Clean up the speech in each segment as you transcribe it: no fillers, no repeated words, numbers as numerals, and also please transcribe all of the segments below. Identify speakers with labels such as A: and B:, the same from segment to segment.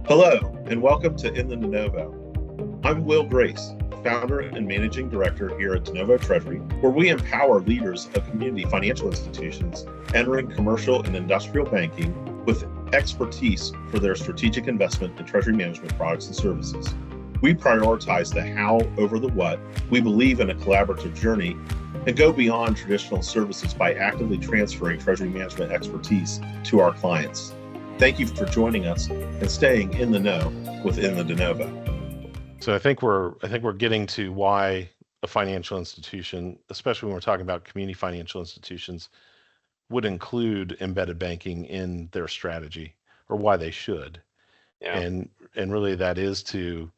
A: Hello, and welcome to In The DeNovo. I'm Will Grace, founder and managing director here at DeNovo Treasury, where we empower leaders of community financial institutions entering commercial and industrial banking with expertise for their strategic investment in treasury management products and services. We prioritize the how over the what. We believe in a collaborative journey and go beyond traditional services by actively transferring treasury management expertise to our clients. Thank you for joining us and staying in the know with In The DeNovo.
B: So I think we're getting to why a financial institution, especially when we're talking about community financial institutions, would include embedded banking in their strategy, or why they should.
C: Yeah.
B: And really that is to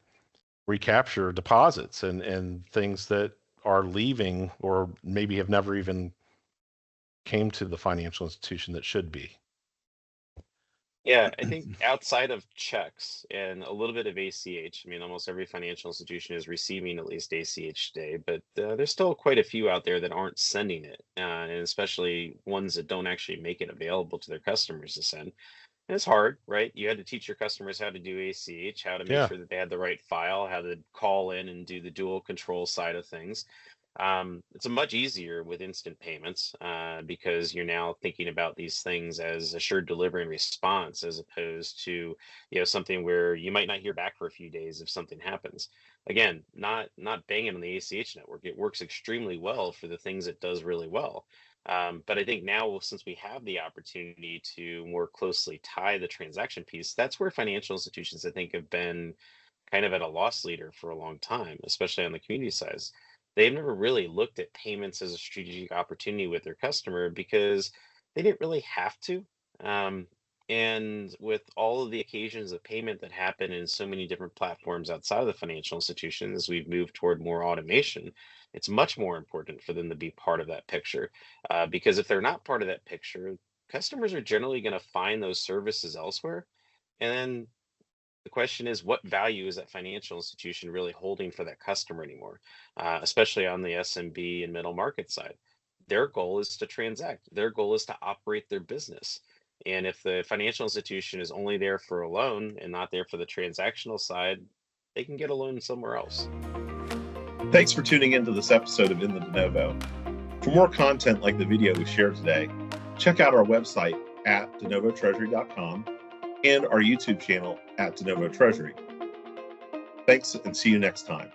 B: recapture deposits and things that are leaving or maybe have never even came to the financial institution that should be.
C: Yeah, I think outside of checks and a little bit of ACH, I mean, almost every financial institution is receiving at least ACH today, but there's still quite a few out there that aren't sending it, and especially ones that don't actually make it available to their customers to send. And it's hard, right? You had to teach your customers how to do ACH, how to make
B: Yeah.
C: sure that they had the right file, how to call in and do the dual control side of things. It's a much easier with instant payments because you're now thinking about these things as assured delivery and response, as opposed to something where you might not hear back for a few days if something happens. Again, not banging on the ACH network. It works extremely well for the things it does really well. But I think now, since we have the opportunity to more closely tie the transaction piece, that's where financial institutions, I think, have been kind of at a loss leader for a long time, especially on the community side. They've never really looked at payments as a strategic opportunity with their customer because they didn't really have to. Um, and with all of the occasions of payment that happen in so many different platforms outside of the financial institution, as we've moved toward more automation, it's much more important for them to be part of that picture. Because if they're not part of that picture, customers are generally going to find those services elsewhere. And then the question is, what value is that financial institution really holding for that customer anymore? Especially on the SMB and middle market side. Their goal is to transact. Their goal is to operate their business. And if the financial institution is only there for a loan and not there for the transactional side, they can get a loan somewhere else.
A: Thanks for tuning into this episode of In The DeNovo. For more content like the video we shared today, check out our website at denovotreasury.com and our YouTube channel at DeNovo Treasury. Thanks, and see you next time.